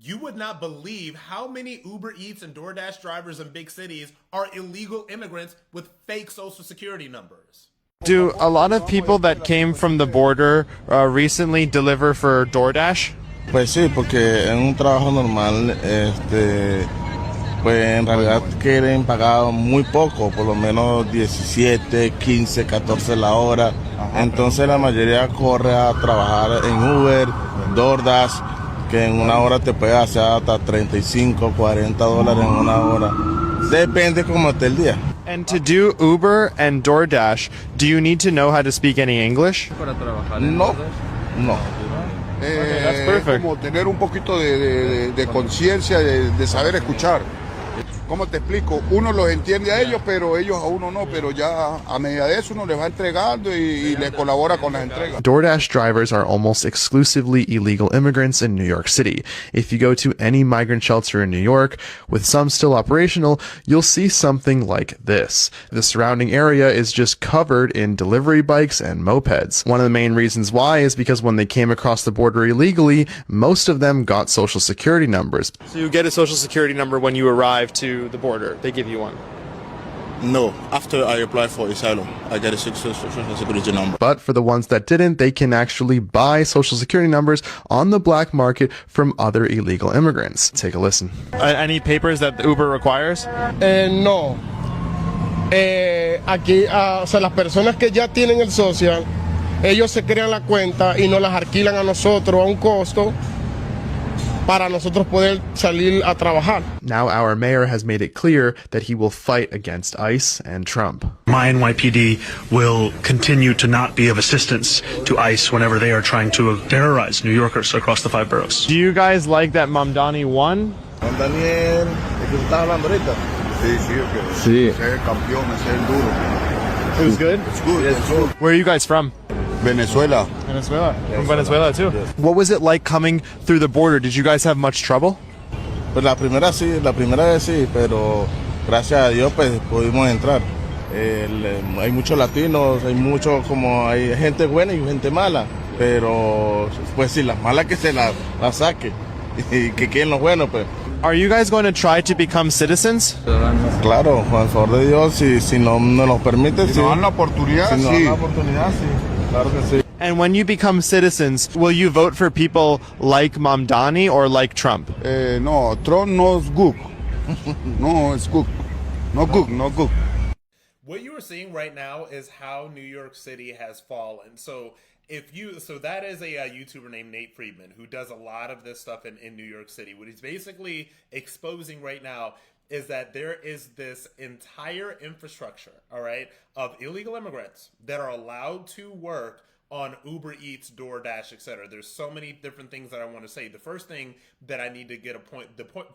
you would not believe how many Uber Eats and DoorDash drivers in big cities are illegal immigrants with fake social security numbers. Do a lot of people that came from the border recently deliver for DoorDash? Pues sí, porque en un trabajo normal, pues en realidad quieren pagar muy poco, por lo menos 17, 15, 14 la hora. Entonces la mayoría corre a trabajar en Uber, DoorDash, que en una hora te puede hacer hasta 35, 40 dólares en una hora. Depende cómo esté el día. And to do Uber and DoorDash, do you need to know how to speak any English? No, no. That's perfect. Como tener un poquito de conciencia, de saber escuchar. ¿Cómo te explico? Uno los entiende a ellos, pero ellos a uno no. Pero ya a medida de eso uno les va entregando y les colabora con las entregas. DoorDash drivers are almost exclusively illegal immigrants in New York City. If you go to any migrant shelter in New York, with some still operational, you'll see something like this. The surrounding area is just covered in delivery bikes and mopeds. One of the main reasons why is because when they came across the border illegally, most of them got social security numbers. So you get a social security number when you arrive to the border. They give you one. No, after I apply for asylum, I get a social security number. But for the ones that didn't, they can actually buy social security numbers on the black market from other illegal immigrants. Take a listen. Any papers that Uber requires? No. Aquí, o sea, las personas que ya tienen el social, ellos se crean la cuenta y nos las alquilan a nosotros a un costo para nosotros poder salir a trabajar. Now our mayor has made it clear that he will fight against ICE and Trump. My NYPD will continue to not be of assistance to ICE whenever they are trying to terrorize New Yorkers across the 5 boroughs. Do you guys like that Mamdani won? Daniel, ¿de qué estás hablando ahorita? Sí, es el campeón, es el duro. It was good? It's good, it's good. Where are you guys from? Venezuela. Venezuela. From Venezuela too. What was it like coming through the border? Did you guys have much trouble? Pues la primera vez sí, pero gracias a Dios pues pudimos entrar. Hay muchos latinos, hay gente buena y gente mala, pero pues sí, las malas que se las saque y que queden los buenos pues. Are you guys going to try to become citizens? Claro, por favor de Dios, si no nos lo permite, Si nos dan la oportunidad, si nos sí. dan la oportunidad, sí. Claro que sí. And when you become citizens, will you vote for people like Mamdani or like Trump? No, Trump no es good. No, it's good. No good, no good. What you are seeing right now is how New York City has fallen. So that is a YouTuber named Nate Friedman who does a lot of this stuff in New York City. What he's basically exposing right now is that there is this entire infrastructure, all right, of illegal immigrants that are allowed to work on Uber Eats, DoorDash, etc. There's so many different things that I want to say. The first thing that I need to get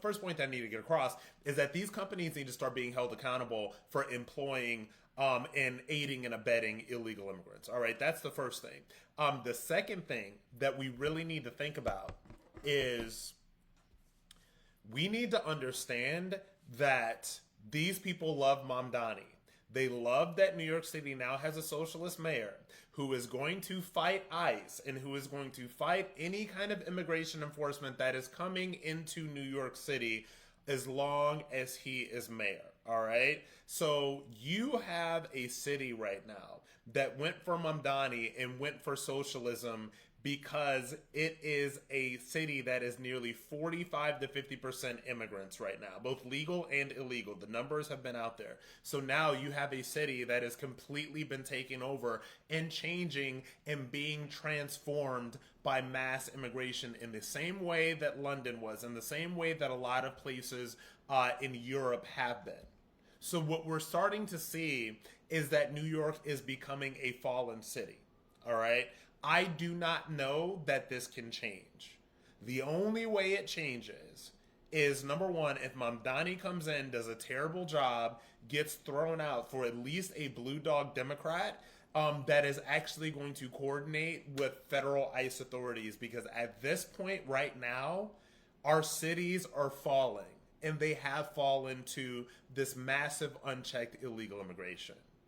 first point that I need to get across is that these companies need to start being held accountable for employing and aiding and abetting illegal immigrants. All right, that's the first thing. The second thing that we really need to think about is we need to understand that these people love Mamdani. They love that New York City now has a socialist mayor who is going to fight ICE and who is going to fight any kind of immigration enforcement that is coming into New York City as long as he is mayor. All right. So you have a city right now that went for Mamdani and went for socialism because it is a city that is nearly 45 to 50% immigrants right now, both legal and illegal. The numbers have been out there. So now you have a city that has completely been taken over and changing and being transformed by mass immigration in the same way that London was, in the same way that a lot of places in Europe have been. So what we're starting to see is that New York is becoming a fallen city, all right? I do not know that this can change. The only way it changes is, number one, if Mamdani comes in, does a terrible job, gets thrown out for at least a blue dog Democrat that is actually going to coordinate with federal ICE authorities, because at this point right now, our cities are falling, and they have fallen to this massive unchecked illegal immigration.